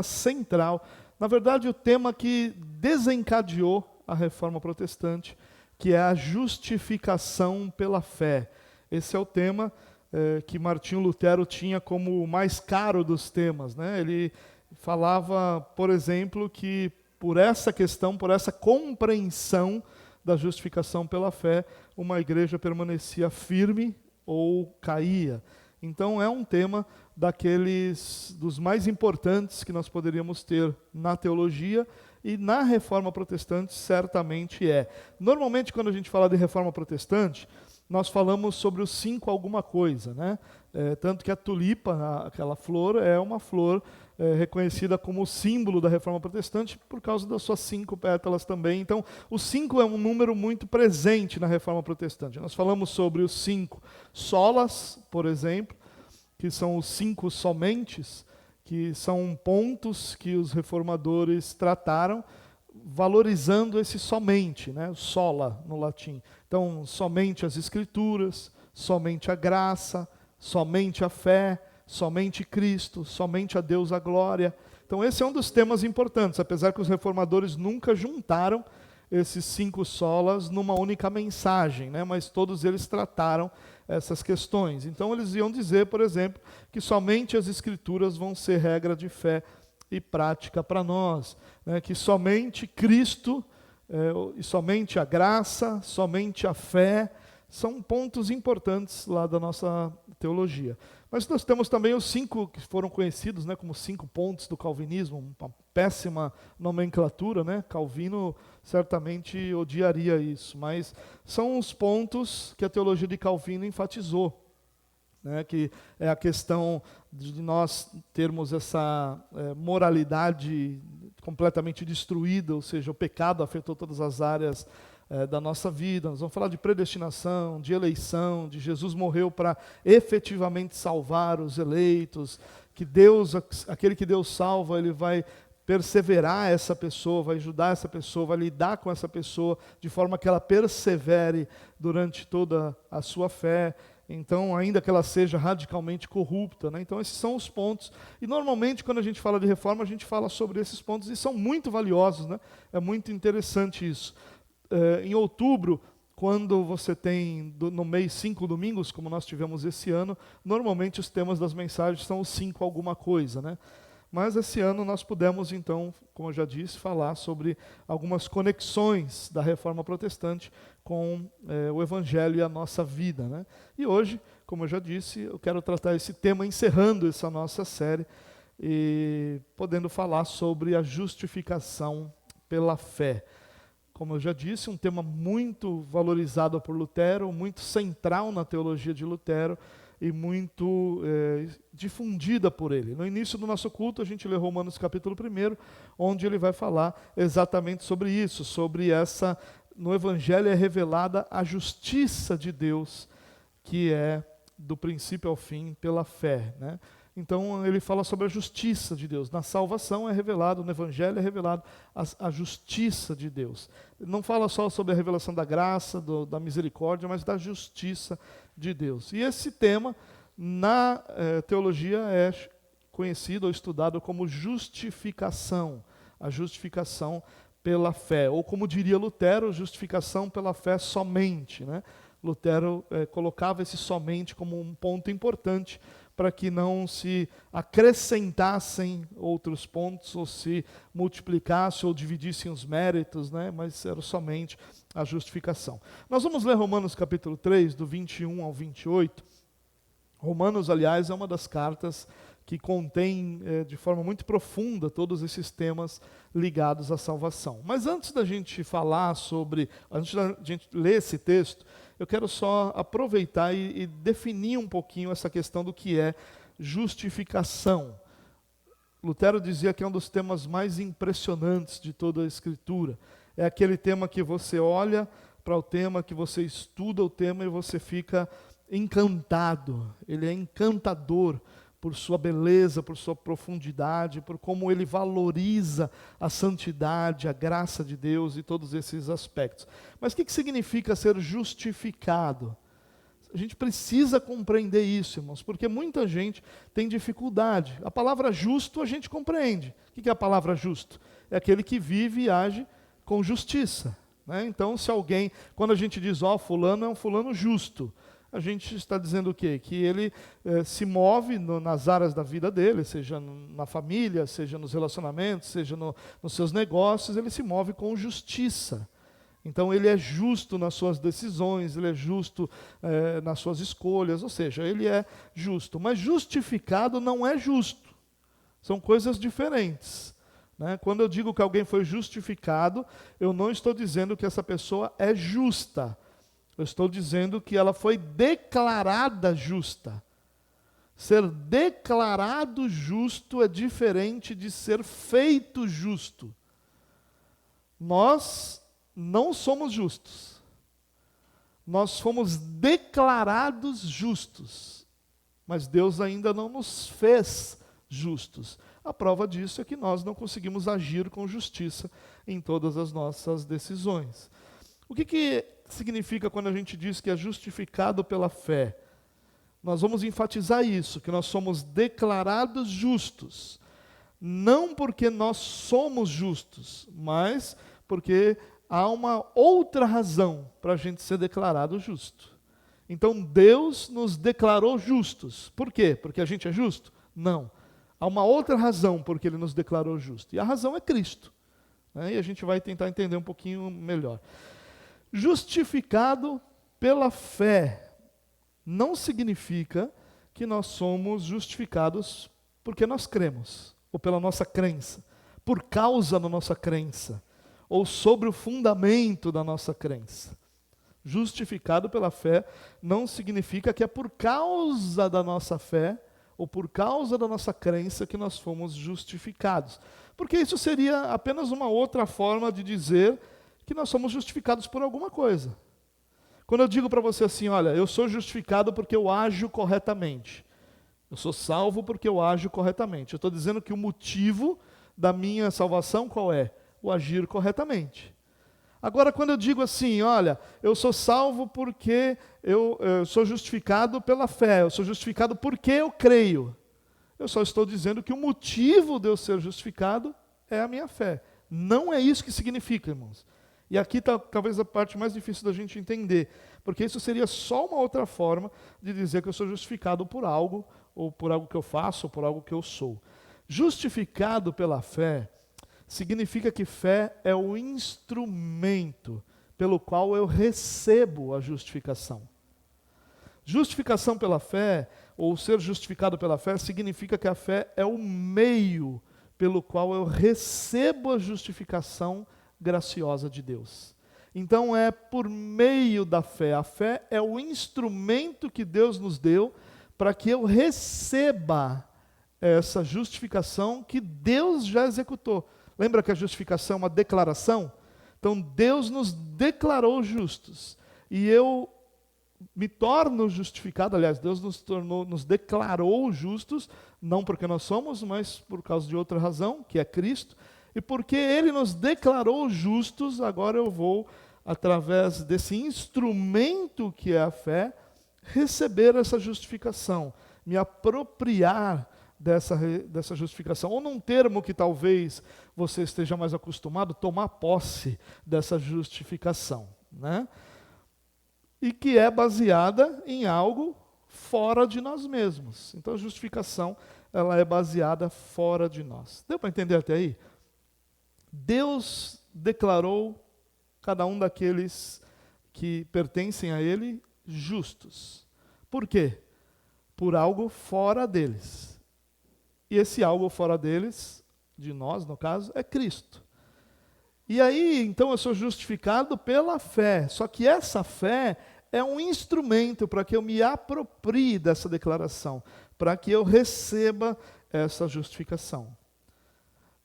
central, na verdade o tema que desencadeou a Reforma Protestante, que é a justificação pela fé. Esse é o tema que Martinho Lutero tinha como o mais caro dos temas, né? Ele falava, por exemplo, que por essa questão, por essa compreensão da justificação pela fé, uma igreja permanecia firme ou caía. Então é um tema dos mais importantes que nós poderíamos ter na teologia, e na Reforma Protestante certamente é. Normalmente, quando a gente fala de Reforma Protestante, nós falamos sobre os 5 alguma coisa, né? Tanto que a tulipa, aquela flor, é uma flor reconhecida como símbolo da Reforma Protestante por causa das suas 5 pétalas também. Então, o 5 é um número muito presente na Reforma Protestante. Nós falamos sobre os 5 solas, por exemplo, que são os 5 somentes, que são pontos que os reformadores trataram, valorizando esse somente, né? Sola no latim. Então, somente as Escrituras, somente a graça, somente a fé, somente Cristo, somente a Deus a glória. Então esse é um dos temas importantes, apesar que os reformadores nunca juntaram esses 5 solas numa única mensagem, né? Mas todos eles trataram essas questões. Então eles iam dizer, por exemplo, que somente as Escrituras vão ser regra de fé e prática para nós, né? Que somente Cristo, e somente a graça, somente a fé, são pontos importantes lá da nossa teologia. Mas nós temos também os 5 que foram conhecidos, né, como 5 pontos do calvinismo, uma péssima nomenclatura, né? Calvino certamente odiaria isso, mas são os pontos que a teologia de Calvino enfatizou, né, que é a questão de nós termos essa moralidade completamente destruída, ou seja, o pecado afetou todas as áreas da nossa vida. Nós vamos falar de predestinação, de eleição, de Jesus morreu para efetivamente salvar os eleitos, que Deus, aquele que Deus salva, ele vai perseverar essa pessoa, vai ajudar essa pessoa, vai lidar com essa pessoa de forma que ela persevere durante toda a sua fé. Então, ainda que ela seja radicalmente corrupta, né? Então, esses são os pontos. E, normalmente, quando a gente fala de reforma, a gente fala sobre esses pontos, e são muito valiosos, né? É muito interessante isso. Em outubro, quando você tem no mês 5 domingos, como nós tivemos esse ano, normalmente os temas das mensagens são os 5 alguma coisa, né? Mas esse ano nós pudemos, então, como eu já disse, falar sobre algumas conexões da Reforma Protestante com o Evangelho e a nossa vida, né? E hoje, como eu já disse, eu quero tratar esse tema encerrando essa nossa série e podendo falar sobre a justificação pela fé. Como eu já disse, um tema muito valorizado por Lutero, muito central na teologia de Lutero e muito difundida por ele. No início do nosso culto, a gente lê Romanos capítulo 1, onde ele vai falar exatamente sobre isso, sobre no Evangelho é revelada a justiça de Deus, que é do princípio ao fim pela fé, né? Então ele fala sobre a justiça de Deus. Na salvação é revelado, no Evangelho é revelado a justiça de Deus. Não fala só sobre a revelação da graça, da misericórdia, mas da justiça de Deus. E esse tema, na teologia, é conhecido ou estudado como justificação. A justificação pela fé. Ou como diria Lutero, justificação pela fé somente, né? Lutero colocava esse somente como um ponto importante para que não se acrescentassem outros pontos, ou se multiplicasse ou dividissem os méritos, né? Mas era somente a justificação. Nós vamos ler Romanos capítulo 3, do 21 ao 28. Romanos, aliás, é uma das cartas que contém de forma muito profunda todos esses temas ligados à salvação. Mas antes da gente falar antes da gente ler esse texto, eu quero só aproveitar e definir um pouquinho essa questão do que é justificação. Lutero dizia que é um dos temas mais impressionantes de toda a Escritura. É aquele tema que você olha para o tema, que você estuda o tema e você fica encantado. Ele é encantador por sua beleza, por sua profundidade, por como ele valoriza a santidade, a graça de Deus e todos esses aspectos. Mas o que significa ser justificado? A gente precisa compreender isso, irmãos, porque muita gente tem dificuldade. A palavra justo a gente compreende. O que é a palavra justo? É aquele que vive e age com justiça, né? Então, se alguém, quando a gente diz, fulano é um fulano justo, a gente está dizendo o quê? Que ele se move nas áreas da vida dele, seja na família, seja nos relacionamentos, seja nos seus negócios, ele se move com justiça. Então ele é justo nas suas decisões, ele é justo nas suas escolhas, ou seja, ele é justo. Mas justificado não é justo. São coisas diferentes, né? Quando eu digo que alguém foi justificado, eu não estou dizendo que essa pessoa é justa. Eu estou dizendo que ela foi declarada justa. Ser declarado justo é diferente de ser feito justo. Nós não somos justos. Nós fomos declarados justos. Mas Deus ainda não nos fez justos. A prova disso é que nós não conseguimos agir com justiça em todas as nossas decisões. O que significa quando a gente diz que é justificado pela fé? Nós vamos enfatizar isso, que nós somos declarados justos. Não porque nós somos justos, mas porque há uma outra razão para a gente ser declarado justo. Então Deus nos declarou justos. Por quê? Porque a gente é justo? Não. Há uma outra razão por que Ele nos declarou justos. E a razão é Cristo, né? E a gente vai tentar entender um pouquinho melhor. Justificado pela fé não significa que nós somos justificados porque nós cremos, ou pela nossa crença, por causa da nossa crença, ou sobre o fundamento da nossa crença. Justificado pela fé não significa que é por causa da nossa fé, ou por causa da nossa crença que nós fomos justificados. Porque isso seria apenas uma outra forma de dizer que nós somos justificados por alguma coisa. Quando eu digo para você assim, olha, eu sou justificado porque eu ajo corretamente. Eu sou salvo porque eu ajo corretamente. Eu estou dizendo que o motivo da minha salvação qual é? O agir corretamente. Agora, quando eu digo assim, olha, eu sou salvo porque eu sou justificado pela fé, eu sou justificado porque eu creio. Eu só estou dizendo que o motivo de eu ser justificado é a minha fé. Não é isso que significa, irmãos. E aqui está talvez a parte mais difícil da gente entender, porque isso seria só uma outra forma de dizer que eu sou justificado por algo, ou por algo que eu faço, ou por algo que eu sou. Justificado pela fé significa que fé é o instrumento pelo qual eu recebo a justificação. Justificação pela fé, ou ser justificado pela fé, significa que a fé é o meio pelo qual eu recebo a justificação graciosa de Deus. Então é por meio da fé. A fé é o instrumento que Deus nos deu para que eu receba essa justificação que Deus já executou. Lembra que a justificação é uma declaração? Então Deus nos declarou justos. E eu me torno justificado, aliás, Deus nos declarou justos, não porque nós somos, mas por causa de outra razão, que é Cristo. E porque Ele nos declarou justos, agora eu vou, através desse instrumento que é a fé, receber essa justificação, me apropriar dessa justificação. Ou num termo que talvez você esteja mais acostumado, tomar posse dessa justificação, né? E que é baseada em algo fora de nós mesmos. Então a justificação, ela é baseada fora de nós. Deu para entender até aí? Deus declarou cada um daqueles que pertencem a Ele justos. Por quê? Por algo fora deles. E esse algo fora deles, de nós no caso, é Cristo. E aí, então, eu sou justificado pela fé. Só que essa fé é um instrumento para que eu me aproprie dessa declaração, para que eu receba essa justificação.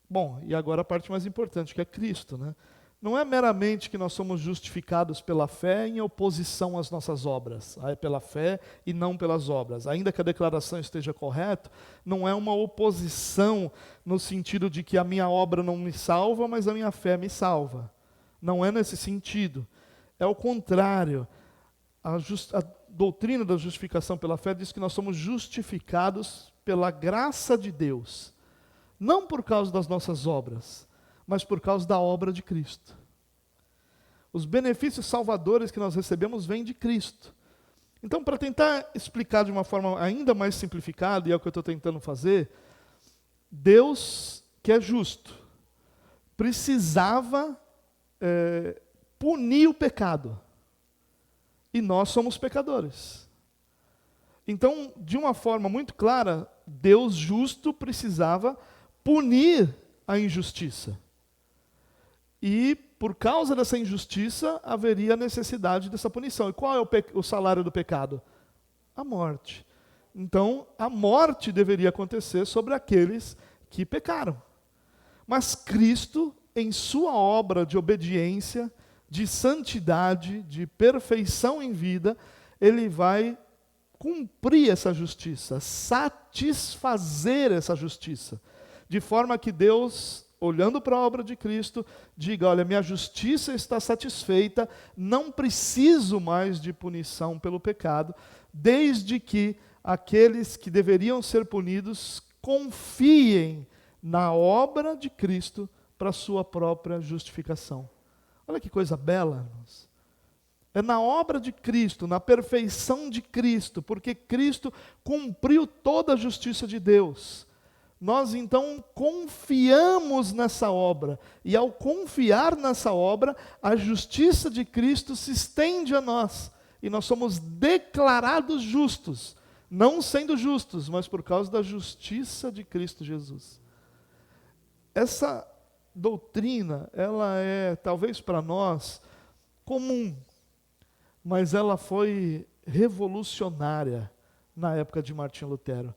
Bom, e agora a parte mais importante, que é Cristo, né? Não é meramente que nós somos justificados pela fé em oposição às nossas obras. É pela fé e não pelas obras. Ainda que a declaração esteja correta, não é uma oposição no sentido de que a minha obra não me salva, mas a minha fé me salva. Não é nesse sentido. É o contrário. doutrina da justificação pela fé diz que nós somos justificados pela graça de Deus, não por causa das nossas obras, mas por causa da obra de Cristo. Os benefícios salvadores que nós recebemos vêm de Cristo. Então, para tentar explicar de uma forma ainda mais simplificada, e é o que eu estou tentando fazer, Deus, que é justo, precisava punir o pecado. E nós somos pecadores. Então, de uma forma muito clara, Deus justo precisava punir a injustiça. E, por causa dessa injustiça, haveria necessidade dessa punição. E qual é o salário do pecado? A morte. Então, a morte deveria acontecer sobre aqueles que pecaram. Mas Cristo, em sua obra de obediência, de santidade, de perfeição em vida, ele vai cumprir essa justiça, satisfazer essa justiça, de forma que Deus, olhando para a obra de Cristo, diga, olha, minha justiça está satisfeita, não preciso mais de punição pelo pecado, desde que aqueles que deveriam ser punidos confiem na obra de Cristo para a sua própria justificação. Olha que coisa bela, irmãos. É na obra de Cristo, na perfeição de Cristo, porque Cristo cumpriu toda a justiça de Deus. Nós então confiamos nessa obra, e ao confiar nessa obra, a justiça de Cristo se estende a nós, e nós somos declarados justos, não sendo justos, mas por causa da justiça de Cristo Jesus. Essa doutrina, ela é, talvez para nós, comum, mas ela foi revolucionária na época de Martinho Lutero.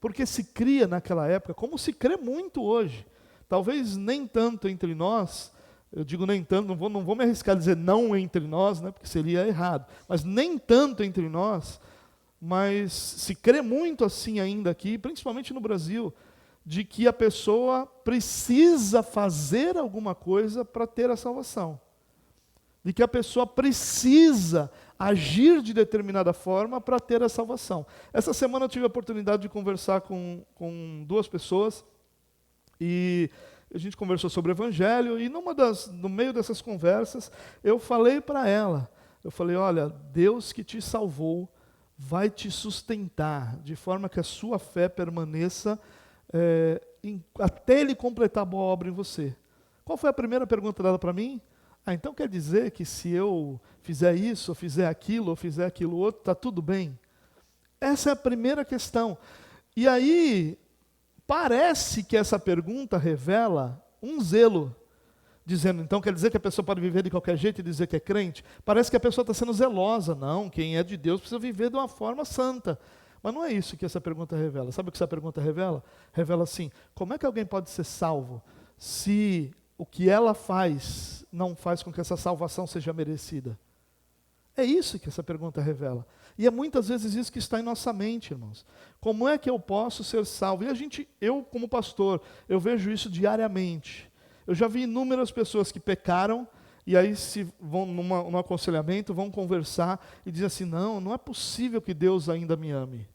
Porque se cria naquela época, como se crê muito hoje, talvez nem tanto entre nós, eu digo nem tanto, não vou me arriscar a dizer não entre nós, né, porque seria errado, mas nem tanto entre nós, mas se crê muito assim ainda aqui, principalmente no Brasil, de que a pessoa precisa fazer alguma coisa para ter a salvação. De que a pessoa precisa agir de determinada forma para ter a salvação. Essa semana eu tive a oportunidade de conversar com duas pessoas, e a gente conversou sobre o Evangelho, e no meio dessas conversas, eu falei para ela, olha, Deus que te salvou vai te sustentar, de forma que a sua fé permaneça até Ele completar a boa obra em você. Qual foi a primeira pergunta dela para mim? Então quer dizer que se eu fizer isso, ou fizer aquilo outro, está tudo bem? Essa é a primeira questão. E aí, parece que essa pergunta revela um zelo, dizendo, então quer dizer que a pessoa pode viver de qualquer jeito e dizer que é crente? Parece que a pessoa está sendo zelosa. Não, quem é de Deus precisa viver de uma forma santa. Mas não é isso que essa pergunta revela. Sabe o que essa pergunta revela? Revela assim, como é que alguém pode ser salvo se o que ela faz não faz com que essa salvação seja merecida? É isso que essa pergunta revela. E é muitas vezes isso que está em nossa mente, irmãos. Como é que eu posso ser salvo? E eu como pastor, eu vejo isso diariamente. Eu já vi inúmeras pessoas que pecaram, e aí se vão num aconselhamento, vão conversar, e dizem assim, não é possível que Deus ainda me ame.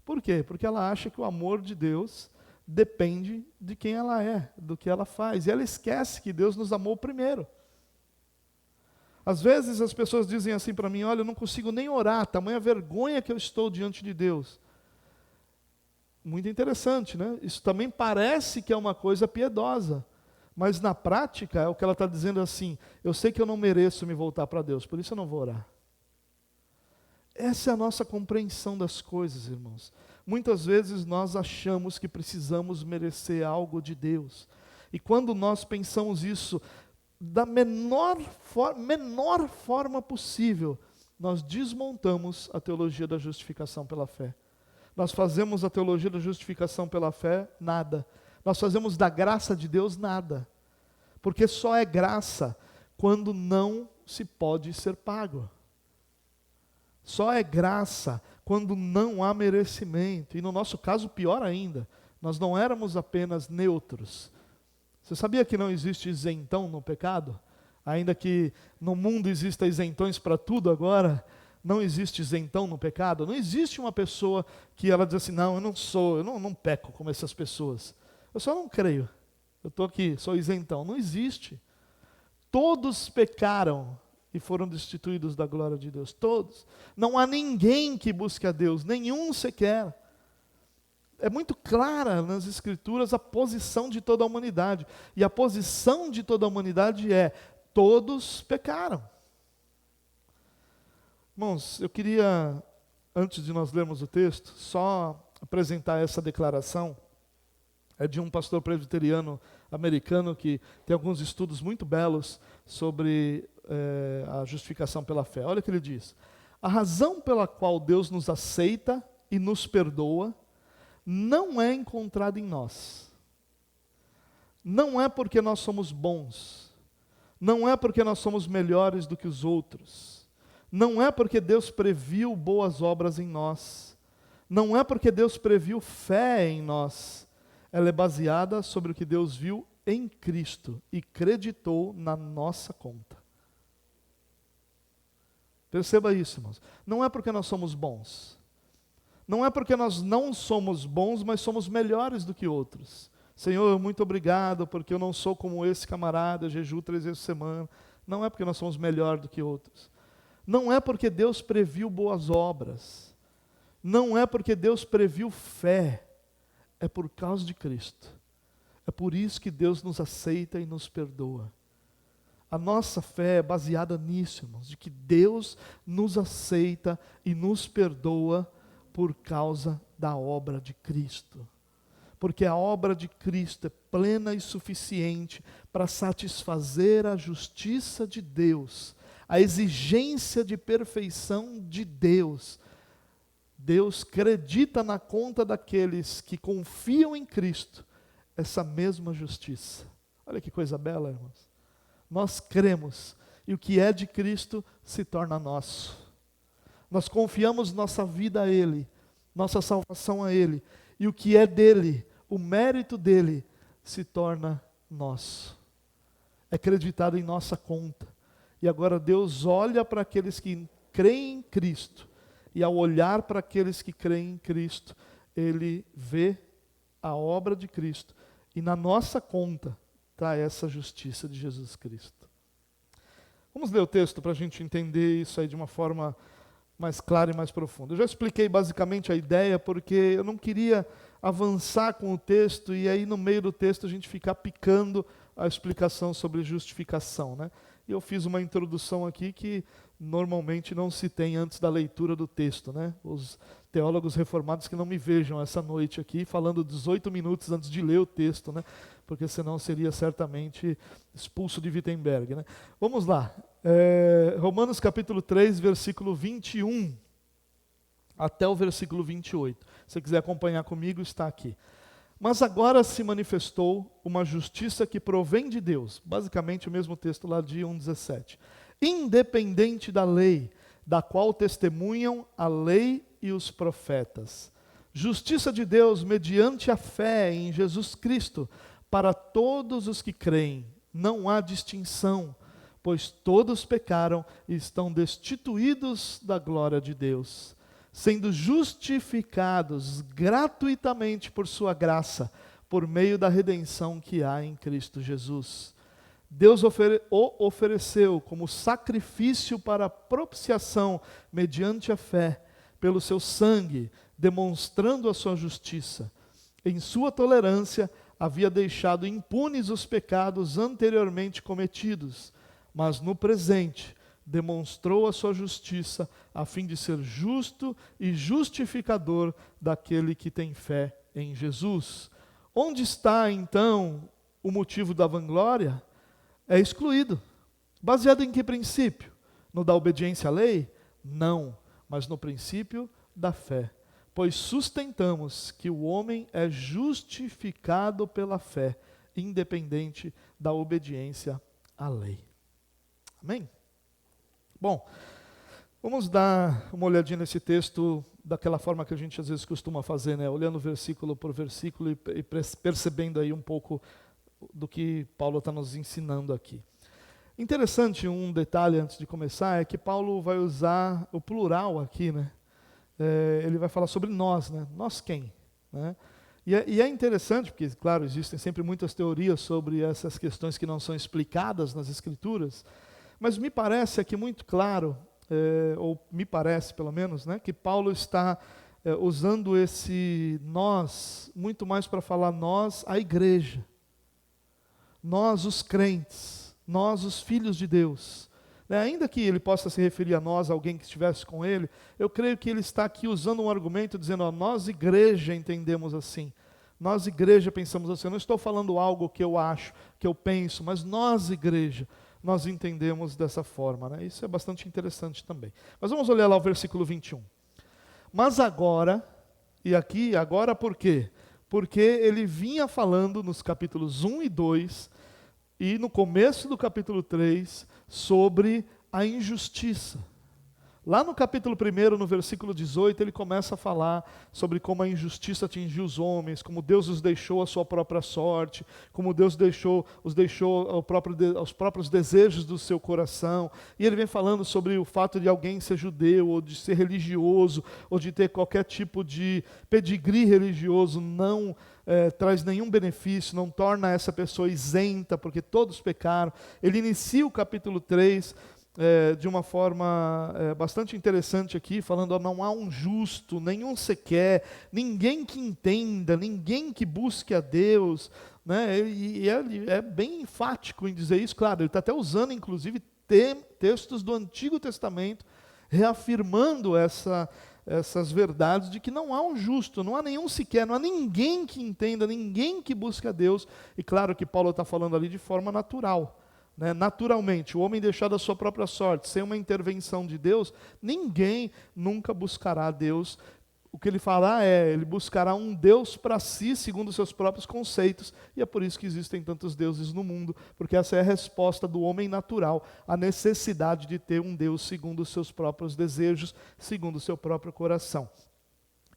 Por quê? Porque ela acha que o amor de Deus depende de quem ela é, do que ela faz. E ela esquece que Deus nos amou primeiro. Às vezes as pessoas dizem assim para mim, olha, eu não consigo nem orar, tamanha vergonha que eu estou diante de Deus. Muito interessante, né? Isso também parece que é uma coisa piedosa, mas na prática é o que ela está dizendo assim, eu sei que eu não mereço me voltar para Deus, por isso eu não vou orar. Essa é a nossa compreensão das coisas, irmãos. Muitas vezes nós achamos que precisamos merecer algo de Deus. E quando nós pensamos isso da menor forma possível, nós desmontamos a teologia da justificação pela fé. Nós fazemos a teologia da justificação pela fé nada. Nós fazemos da graça de Deus nada. Porque só é graça quando não se pode ser pago. Só é graça quando não há merecimento. E no nosso caso, pior ainda, nós não éramos apenas neutros. Você sabia que não existe isentão no pecado? Ainda que no mundo exista isentões para tudo agora, não existe isentão no pecado? Não existe uma pessoa que ela diz assim, não, eu não peco como essas pessoas. Eu só não creio. Eu estou aqui, sou isentão. Não existe. Todos pecaram e foram destituídos da glória de Deus. Todos. Não há ninguém que busque a Deus, nenhum sequer. É muito clara nas Escrituras a posição de toda a humanidade. E a posição de toda a humanidade é: todos pecaram. Irmãos, eu queria, antes de nós lermos o texto, só apresentar essa declaração. É de um pastor presbiteriano americano que tem alguns estudos muito belos sobre a justificação pela fé. Olha o que ele diz. A razão pela qual Deus nos aceita e nos perdoa não é encontrada em nós. Não é porque nós somos bons. Não é porque nós somos melhores do que os outros. Não é porque Deus previu boas obras em nós. Não é porque Deus previu fé em nós. Ela é baseada sobre o que Deus viu em Cristo e creditou na nossa conta. Perceba isso, irmãos. Não é porque nós somos bons. Não é porque nós não somos bons, mas somos melhores do que outros. Senhor, muito obrigado, porque eu não sou como esse camarada, eu jejuo 3 vezes por semana. Não é porque nós somos melhores do que outros. Não é porque Deus previu boas obras. Não é porque Deus previu fé. É por causa de Cristo. É por isso que Deus nos aceita e nos perdoa. A nossa fé é baseada nisso, irmãos, de que Deus nos aceita e nos perdoa por causa da obra de Cristo. Porque a obra de Cristo é plena e suficiente para satisfazer a justiça de Deus, a exigência de perfeição de Deus. Deus acredita na conta daqueles que confiam em Cristo essa mesma justiça. Olha que coisa bela, irmãos. Nós cremos e o que é de Cristo se torna nosso. Nós confiamos nossa vida a Ele, nossa salvação a Ele, e o que é dele, o mérito dele, se torna nosso. É acreditado em nossa conta. E agora Deus olha para aqueles que creem em Cristo, e ao olhar para aqueles que creem em Cristo, Ele vê a obra de Cristo, e na nossa conta está essa justiça de Jesus Cristo. Vamos ler o texto para a gente entender isso aí de uma forma mais clara e mais profunda. Eu já expliquei basicamente a ideia, porque eu não queria avançar com o texto e aí no meio do texto a gente ficar picando a explicação sobre justificação, né? E eu fiz uma introdução aqui que normalmente não se tem antes da leitura do texto, né? Os teólogos reformados que não me vejam essa noite aqui falando 18 minutos antes de ler o texto, né? Porque senão seria certamente expulso de Wittenberg, né? Vamos lá. Romanos capítulo 3, versículo 21 até o versículo 28. Se você quiser acompanhar comigo, está aqui. Mas agora se manifestou uma justiça que provém de Deus. Basicamente o mesmo texto lá de 1,17. Independente da lei, da qual testemunham a lei e os profetas. Justiça de Deus mediante a fé em Jesus Cristo, para todos os que creem. Não há distinção, pois todos pecaram e estão destituídos da glória de Deus, sendo justificados gratuitamente por sua graça, por meio da redenção que há em Cristo Jesus. Deus o ofereceu como sacrifício para propiciação mediante a fé, pelo seu sangue, demonstrando a sua justiça. Em sua tolerância, havia deixado impunes os pecados anteriormente cometidos, mas no presente demonstrou a sua justiça, a fim de ser justo e justificador daquele que tem fé em Jesus. Onde está, então, o motivo da vanglória? É excluído. Baseado em que princípio? No da obediência à lei? Não, mas no princípio da fé. Pois sustentamos que o homem é justificado pela fé, independente da obediência à lei. Amém? Bom, vamos dar uma olhadinha nesse texto daquela forma que a gente às vezes costuma fazer, né? Olhando versículo por versículo e percebendo aí um pouco do que Paulo está nos ensinando aqui. Interessante, um detalhe antes de começar, é que Paulo vai usar o plural aqui, né? Ele vai falar sobre nós, né? Nós quem? Né? E é interessante, porque, claro, existem sempre muitas teorias sobre essas questões que não são explicadas nas Escrituras, mas me parece aqui muito claro, ou me parece pelo menos, né, que Paulo está usando esse nós muito mais para falar nós, a igreja, nós os crentes, nós os filhos de Deus. Ainda que ele possa se referir a nós, alguém que estivesse com ele, eu creio que ele está aqui usando um argumento dizendo, ó, nós igreja entendemos assim, nós igreja pensamos assim. Eu não estou falando algo que eu acho, que eu penso, mas nós igreja, nós entendemos dessa forma, né? Isso é bastante interessante também. Mas vamos olhar lá o versículo 21. Mas agora, e aqui agora por quê? Porque ele vinha falando nos capítulos 1 e 2, e no começo do capítulo 3, sobre a injustiça. Lá no capítulo 1, no versículo 18, ele começa a falar sobre como a injustiça atingiu os homens, como Deus os deixou à sua própria sorte, como Deus os deixou aos próprios desejos do seu coração. E ele vem falando sobre o fato de alguém ser judeu, ou de ser religioso, ou de ter qualquer tipo de pedigree religioso, não traz nenhum benefício, não torna essa pessoa isenta, porque todos pecaram. Ele inicia o capítulo 3 de uma forma bastante interessante aqui, falando, ó, não há um justo, nenhum sequer, ninguém que entenda, ninguém que busque a Deus, né? E ele é bem enfático em dizer isso. Claro, ele está até usando, inclusive, textos do Antigo Testamento, reafirmando essas verdades de que não há um justo, não há nenhum sequer, não há ninguém que entenda, ninguém que busque a Deus. E claro que Paulo está falando ali de forma natural, né? Naturalmente, o homem deixado à sua própria sorte, sem uma intervenção de Deus, ninguém nunca buscará a Deus. O que ele fala ele buscará um Deus para si, segundo os seus próprios conceitos, e é por isso que existem tantos deuses no mundo, porque essa é a resposta do homem natural, à necessidade de ter um Deus segundo os seus próprios desejos, segundo o seu próprio coração.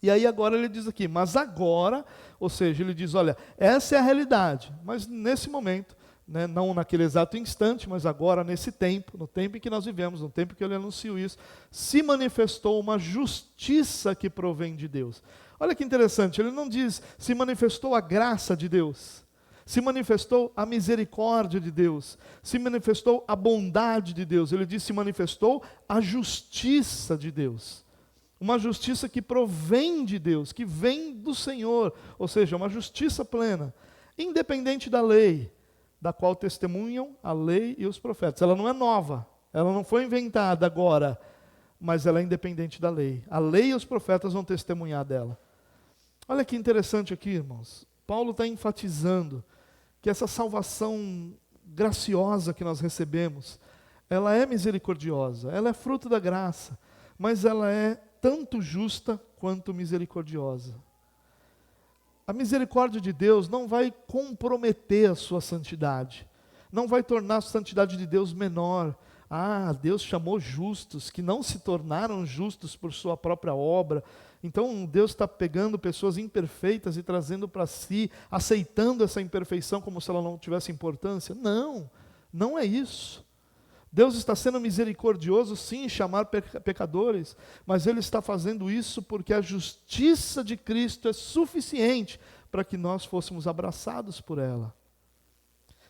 E aí agora ele diz aqui, mas agora, ou seja, ele diz, olha, essa é a realidade, mas nesse momento, né, não naquele exato instante, mas agora nesse tempo, no tempo em que nós vivemos, no tempo que ele anunciou isso, se manifestou uma justiça que provém de Deus. Olha que interessante, ele não diz se manifestou a graça de Deus, se manifestou a misericórdia de Deus, se manifestou a bondade de Deus, ele diz se manifestou a justiça de Deus. Uma justiça que provém de Deus, que vem do Senhor, ou seja, uma justiça plena, independente da lei, da qual testemunham a lei e os profetas. Ela não é nova, ela não foi inventada agora, mas ela é independente da lei. A lei e os profetas vão testemunhar dela. Olha que interessante aqui, irmãos. Paulo está enfatizando que essa salvação graciosa que nós recebemos, ela é misericordiosa, ela é fruto da graça, mas ela é tanto justa quanto misericordiosa. A misericórdia de Deus não vai comprometer a sua santidade, não vai tornar a santidade de Deus menor. Deus chamou justos que não se tornaram justos por sua própria obra. Então Deus está pegando pessoas imperfeitas e trazendo para si, aceitando essa imperfeição como se ela não tivesse importância. Não, não é isso. Deus está sendo misericordioso, sim, em chamar pecadores, mas Ele está fazendo isso porque a justiça de Cristo é suficiente para que nós fôssemos abraçados por ela.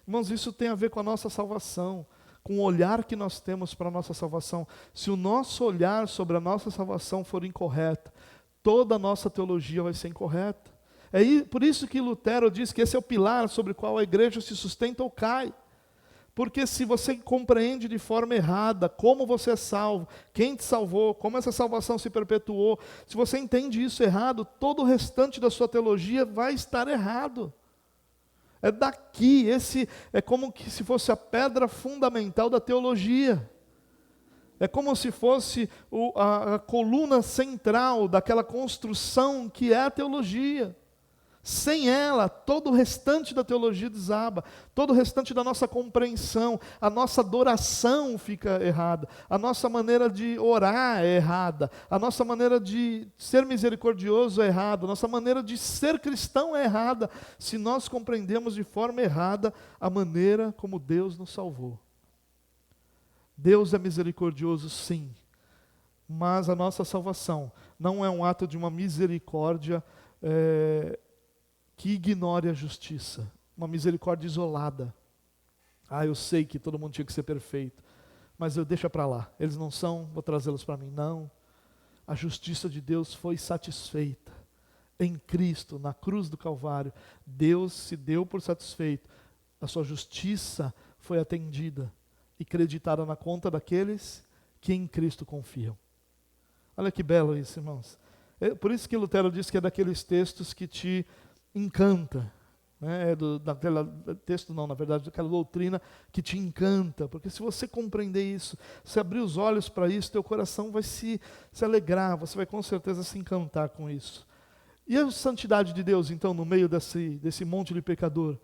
Irmãos, isso tem a ver com a nossa salvação, com o olhar que nós temos para a nossa salvação. Se o nosso olhar sobre a nossa salvação for incorreto, toda a nossa teologia vai ser incorreta. É por isso que Lutero diz que esse é o pilar sobre o qual a igreja se sustenta ou cai. Porque se você compreende de forma errada como você é salvo, quem te salvou, como essa salvação se perpetuou, se você entende isso errado, todo o restante da sua teologia vai estar errado. É daqui, esse é como se fosse a pedra fundamental da teologia. É como se fosse a coluna central daquela construção que é a teologia. Sem ela, todo o restante da teologia desaba, todo o restante da nossa compreensão, a nossa adoração fica errada, a nossa maneira de orar é errada, a nossa maneira de ser misericordioso é errada, a nossa maneira de ser cristão é errada, se nós compreendemos de forma errada a maneira como Deus nos salvou. Deus é misericordioso, sim, mas a nossa salvação não é um ato de uma misericórdia que ignore a justiça, uma misericórdia isolada. Eu sei que todo mundo tinha que ser perfeito, mas eu deixo para lá, eles não são, vou trazê-los para mim. Não, a justiça de Deus foi satisfeita em Cristo, na cruz do Calvário. Deus se deu por satisfeito, a sua justiça foi atendida e creditada na conta daqueles que em Cristo confiam. Olha que belo isso, irmãos. É por isso que Lutero diz que é daqueles textos que te encanta, né? Daquela doutrina que te encanta, porque se você compreender isso, se abrir os olhos para isso, teu coração vai se alegrar, você vai com certeza se encantar com isso. E a santidade de Deus, então, no meio desse monte de pecador?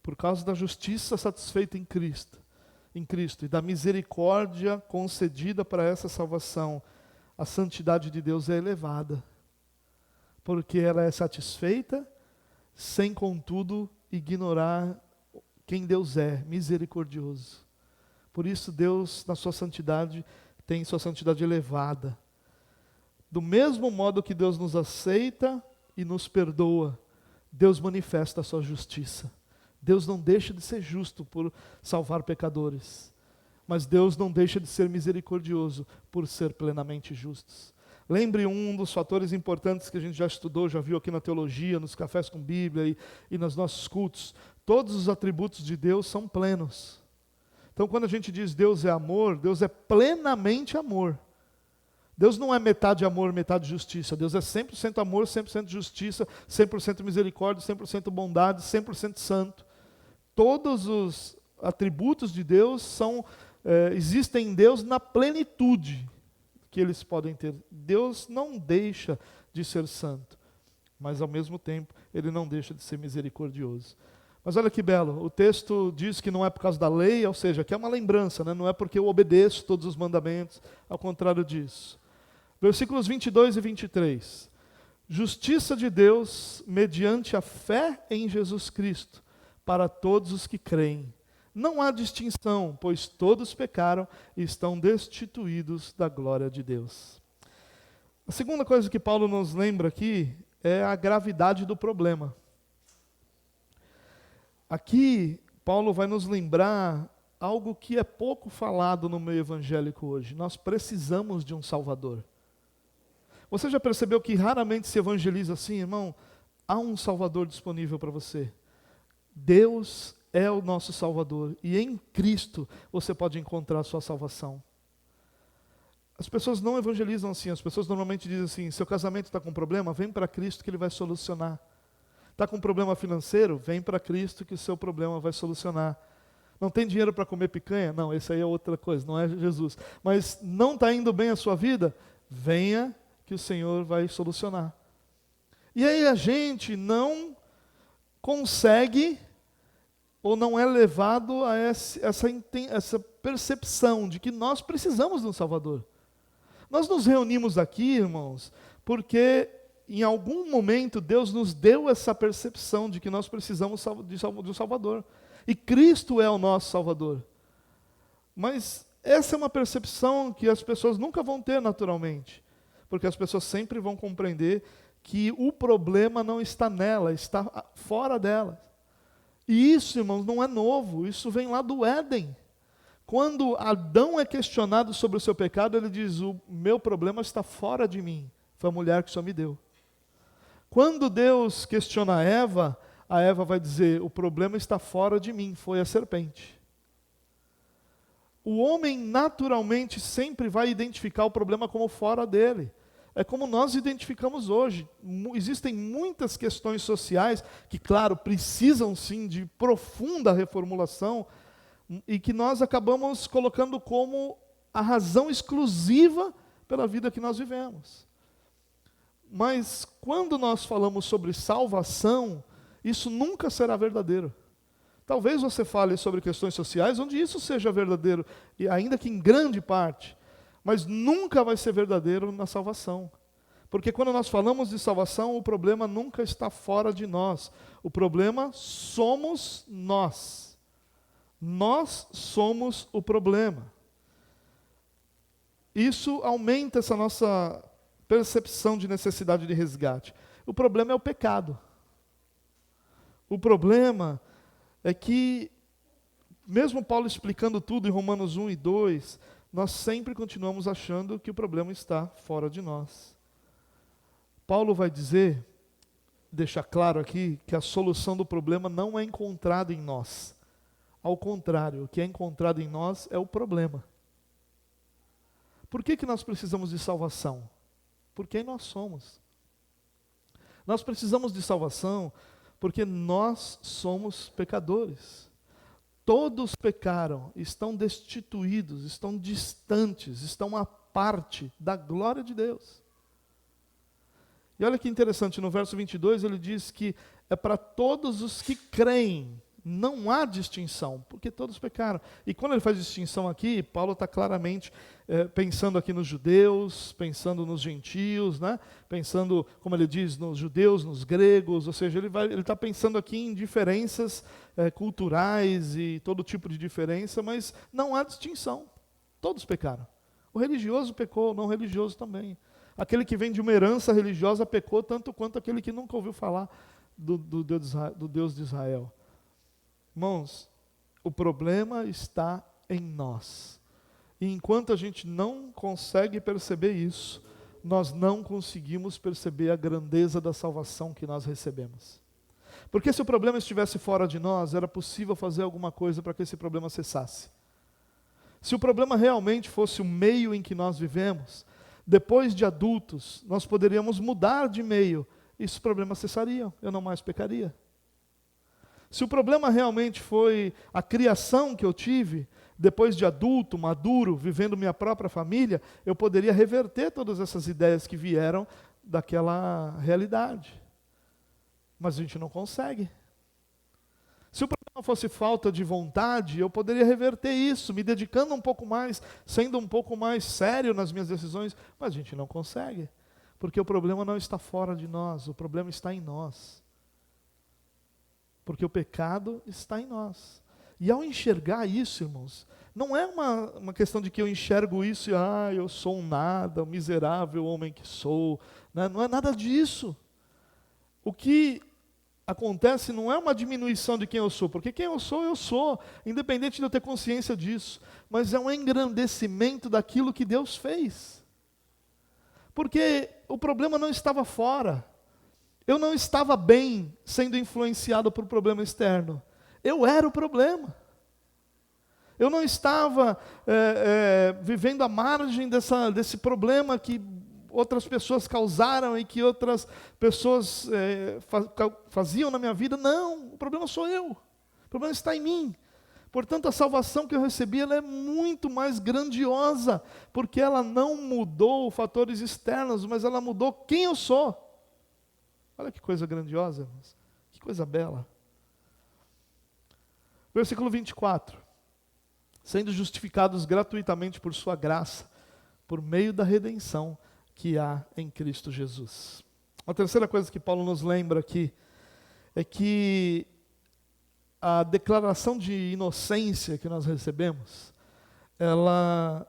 Por causa da justiça satisfeita em Cristo e da misericórdia concedida para essa salvação, a santidade de Deus é elevada, porque ela é satisfeita, sem, contudo, ignorar quem Deus é, misericordioso. Por isso Deus, na sua santidade, tem sua santidade elevada. Do mesmo modo que Deus nos aceita e nos perdoa, Deus manifesta a sua justiça. Deus não deixa de ser justo por salvar pecadores, mas Deus não deixa de ser misericordioso por ser plenamente justo. Lembre um dos fatores importantes que a gente já estudou, já viu aqui na teologia, nos cafés com Bíblia e nos nossos cultos. Todos os atributos de Deus são plenos. Então, quando a gente diz Deus é amor, Deus é plenamente amor. Deus não é metade amor, metade justiça. Deus é 100% amor, 100% justiça, 100% misericórdia, 100% bondade, 100% santo. Todos os atributos de Deus existem em Deus na plenitude que eles podem ter. Deus não deixa de ser santo, mas ao mesmo tempo Ele não deixa de ser misericordioso. Mas olha que belo, o texto diz que não é por causa da lei, ou seja, que é uma lembrança, né? Não é porque eu obedeço todos os mandamentos, ao contrário disso. Versículos 22 e 23. Justiça de Deus mediante a fé em Jesus Cristo, para todos os que creem. Não há distinção, pois todos pecaram e estão destituídos da glória de Deus. A segunda coisa que Paulo nos lembra aqui é a gravidade do problema. Aqui, Paulo vai nos lembrar algo que é pouco falado no meio evangélico hoje. Nós precisamos de um Salvador. Você já percebeu que raramente se evangeliza assim, irmão? Há um Salvador disponível para você. Deus é o nosso Salvador, e em Cristo você pode encontrar a sua salvação. As pessoas não evangelizam assim, as pessoas normalmente dizem assim: seu casamento está com problema, vem para Cristo que Ele vai solucionar. Está com problema financeiro, vem para Cristo que o seu problema vai solucionar. Não tem dinheiro para comer picanha? Não, isso aí é outra coisa, não é Jesus. Mas não está indo bem a sua vida? Venha que o Senhor vai solucionar. E aí a gente não consegue, ou não é levado a essa percepção de que nós precisamos de um Salvador. Nós nos reunimos aqui, irmãos, porque em algum momento Deus nos deu essa percepção de que nós precisamos de um Salvador. E Cristo é o nosso Salvador. Mas essa é uma percepção que as pessoas nunca vão ter naturalmente, porque as pessoas sempre vão compreender que o problema não está nela, está fora dela. E isso, irmãos, não é novo, isso vem lá do Éden. Quando Adão é questionado sobre o seu pecado, ele diz: o meu problema está fora de mim, foi a mulher que o Senhor me deu. Quando Deus questiona a Eva vai dizer: o problema está fora de mim, foi a serpente. O homem naturalmente sempre vai identificar o problema como fora dele. É como nós identificamos hoje. Existem muitas questões sociais que, claro, precisam sim de profunda reformulação e que nós acabamos colocando como a razão exclusiva pela vida que nós vivemos. Mas quando nós falamos sobre salvação, isso nunca será verdadeiro. Talvez você fale sobre questões sociais onde isso seja verdadeiro, e ainda que em grande parte, mas nunca vai ser verdadeiro na salvação. Porque quando nós falamos de salvação, o problema nunca está fora de nós. O problema somos nós. Nós somos o problema. isso aumenta essa nossa percepção de necessidade de resgate. O problema é o pecado. O problema é que, mesmo Paulo explicando tudo em Romanos 1 e 2, nós sempre continuamos achando que o problema está fora de nós. Paulo vai dizer, deixar claro aqui, que a solução do problema não é encontrada em nós. Ao contrário, o que é encontrado em nós é o problema. Por que nós precisamos de salvação? Por quem nós somos. Nós precisamos de salvação porque nós somos pecadores. Todos pecaram, estão destituídos, estão distantes, estão à parte da glória de Deus. E olha que interessante, no verso 22 ele diz que é para todos os que creem, não há distinção, porque todos pecaram. E quando ele faz distinção aqui, Paulo está claramente pensando aqui nos judeus, pensando nos gentios, né? Pensando, como ele diz, nos judeus, nos gregos, ou seja, ele está pensando aqui em diferenças culturais e todo tipo de diferença, mas não há distinção, todos pecaram. O religioso pecou, o não religioso também. Aquele que vem de uma herança religiosa pecou tanto quanto aquele que nunca ouviu falar do Deus de Israel. Irmãos, o problema está em nós. E enquanto a gente não consegue perceber isso, nós não conseguimos perceber a grandeza da salvação que nós recebemos. Porque se o problema estivesse fora de nós, era possível fazer alguma coisa para que esse problema cessasse. Se o problema realmente fosse o meio em que nós vivemos, depois de adultos, nós poderíamos mudar de meio, e esses problemas cessariam, eu não mais pecaria. Se o problema realmente foi a criação que eu tive, depois de adulto, maduro, vivendo minha própria família, eu poderia reverter todas essas ideias que vieram daquela realidade. Mas a gente não consegue. Se o problema fosse falta de vontade, eu poderia reverter isso, me dedicando um pouco mais, sendo um pouco mais sério nas minhas decisões, mas a gente não consegue. Porque o problema não está fora de nós, o problema está em nós. Porque o pecado está em nós. E ao enxergar isso, irmãos, não é uma questão de que eu enxergo isso e eu sou um nada, um miserável homem que sou. Né? Não é nada disso. O que acontece não é uma diminuição de quem eu sou, porque quem eu sou, independente de eu ter consciência disso. Mas é um engrandecimento daquilo que Deus fez. Porque o problema não estava fora. Eu não estava bem sendo influenciado por problema externo. Eu era o problema. Eu não estava vivendo à margem desse problema que outras pessoas causaram e que outras pessoas faziam na minha vida. Não, o problema sou eu. O problema está em mim. Portanto, a salvação que eu recebi ela é muito mais grandiosa, porque ela não mudou fatores externos, mas ela mudou quem eu sou. Olha que coisa grandiosa, irmãos. Que coisa bela. Versículo 24. Sendo justificados gratuitamente por sua graça, por meio da redenção que há em Cristo Jesus. A terceira coisa que Paulo nos lembra aqui é que a declaração de inocência que nós recebemos, ela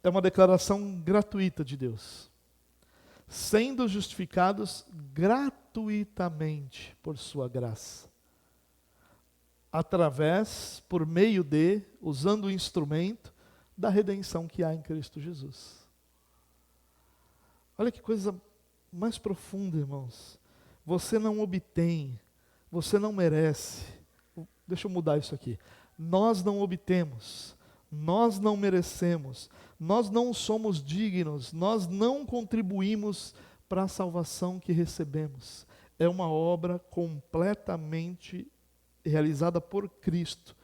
é uma declaração gratuita de Deus. Sendo justificados gratuitamente por sua graça. Por meio usando o instrumento da redenção que há em Cristo Jesus. Olha que coisa mais profunda, irmãos. Você não obtém, você não merece. Deixa eu mudar isso aqui. Nós não obtemos, nós não merecemos, nós não somos dignos, nós não contribuímos para a salvação que recebemos. É uma obra completamente realizada por Cristo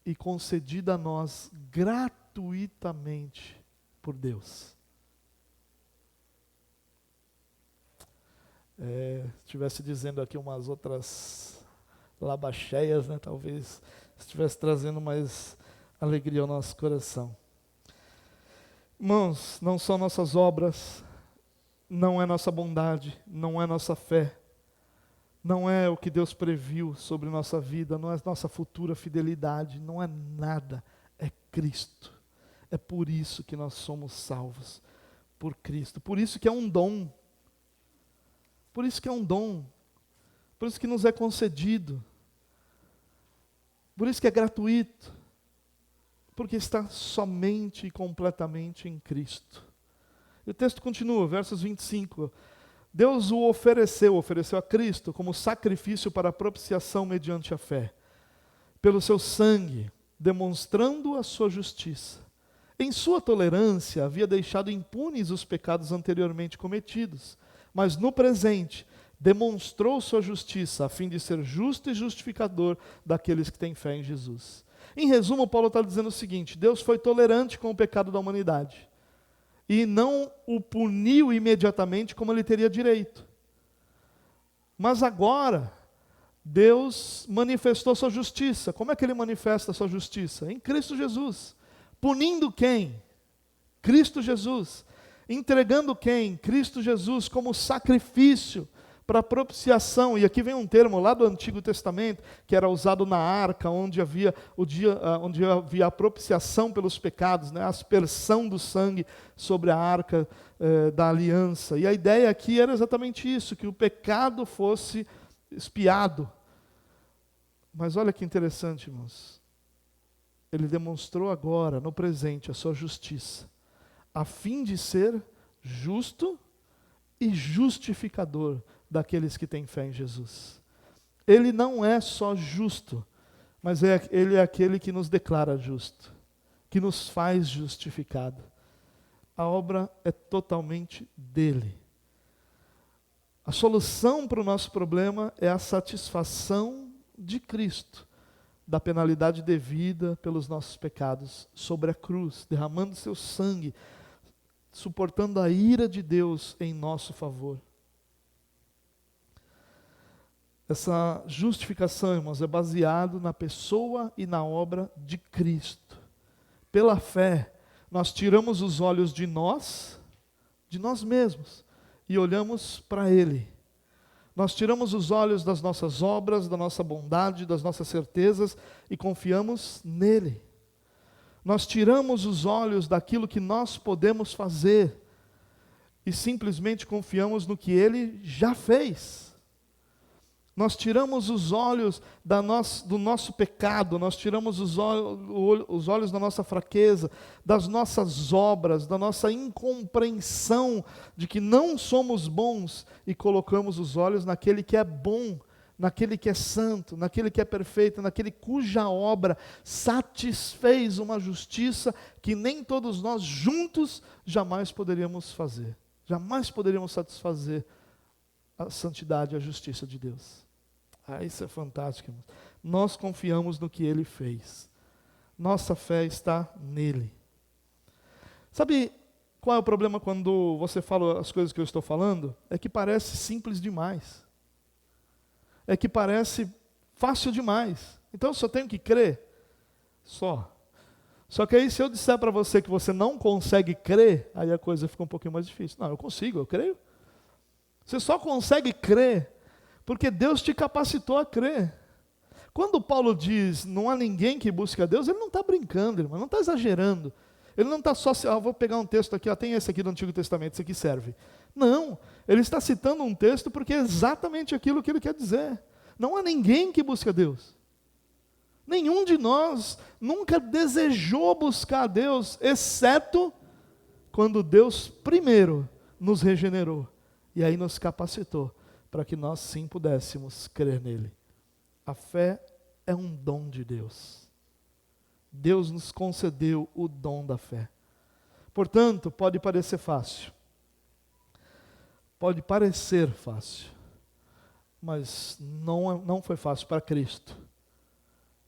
e concedida a nós gratuitamente por Deus. Estivesse dizendo aqui umas outras labacheias, né? Talvez estivesse trazendo mais alegria ao nosso coração. Irmãos, não são nossas obras, não é nossa bondade, não é nossa fé, não é o que Deus previu sobre nossa vida, não é nossa futura fidelidade, não é nada, é Cristo. É por isso que nós somos salvos por Cristo. Por isso que é um dom. Por isso que é um dom. Por isso que nos é concedido. Por isso que é gratuito. Porque está somente e completamente em Cristo. E o texto continua, versos 25. Deus o ofereceu a Cristo como sacrifício para a propiciação mediante a fé, pelo seu sangue, demonstrando a sua justiça. Em sua tolerância havia deixado impunes os pecados anteriormente cometidos, mas no presente demonstrou sua justiça, a fim de ser justo e justificador daqueles que têm fé em Jesus. Em resumo, Paulo está dizendo o seguinte: Deus foi tolerante com o pecado da humanidade e não o puniu imediatamente como ele teria direito. Mas agora, Deus manifestou sua justiça. Como é que ele manifesta sua justiça? Em Cristo Jesus. Punindo quem? Cristo Jesus. Entregando quem? Cristo Jesus como sacrifício para propiciação. E aqui vem um termo lá do Antigo Testamento, que era usado na arca, onde havia a propiciação pelos pecados, né? A aspersão do sangue sobre a arca da aliança. E a ideia aqui era exatamente isso, que o pecado fosse expiado. Mas olha que interessante, irmãos. Ele demonstrou agora, no presente, a sua justiça, a fim de ser justo e justificador daqueles que têm fé em Jesus. Ele não é só justo, mas ele é aquele que nos declara justo, que nos faz justificado. A obra é totalmente dele. A solução para o nosso problema é a satisfação de Cristo da penalidade devida pelos nossos pecados sobre a cruz, derramando seu sangue, suportando a ira de Deus em nosso favor. Essa justificação, irmãos, é baseado na pessoa e na obra de Cristo. Pela fé, nós tiramos os olhos de nós mesmos, e olhamos para Ele. Nós tiramos os olhos das nossas obras, da nossa bondade, das nossas certezas e confiamos nele. Nós tiramos os olhos daquilo que nós podemos fazer e simplesmente confiamos no que ele já fez. Nós tiramos os olhos do nosso pecado, nós tiramos os olhos da nossa fraqueza, das nossas obras, da nossa incompreensão de que não somos bons e colocamos os olhos naquele que é bom, naquele que é santo, naquele que é perfeito, naquele cuja obra satisfez uma justiça que nem todos nós juntos jamais poderíamos fazer. Jamais poderíamos satisfazer a santidade e a justiça de Deus. Isso é fantástico, irmãos. Nós confiamos no que Ele fez. Nossa fé está nele. Sabe qual é o problema quando você fala as coisas que eu estou falando? É que parece simples demais. É que parece fácil demais. Então eu só tenho que crer? Só. Só que aí se eu disser para você que você não consegue crer, aí a coisa fica um pouquinho mais difícil. Não, eu consigo, eu creio. Você só consegue crer porque Deus te capacitou a crer. Quando Paulo diz, não há ninguém que busque a Deus, ele não está brincando, irmão, não está exagerando. Ele não está só, vou pegar um texto aqui, tem esse aqui do Antigo Testamento, esse aqui serve. Não, ele está citando um texto porque é exatamente aquilo que ele quer dizer. Não há ninguém que busque a Deus. Nenhum de nós nunca desejou buscar a Deus, exceto quando Deus primeiro nos regenerou e aí nos capacitou para que nós sim pudéssemos crer nele. A fé é um dom de Deus. Deus nos concedeu o dom da fé. Portanto, pode parecer fácil. Pode parecer fácil. Mas não foi fácil para Cristo,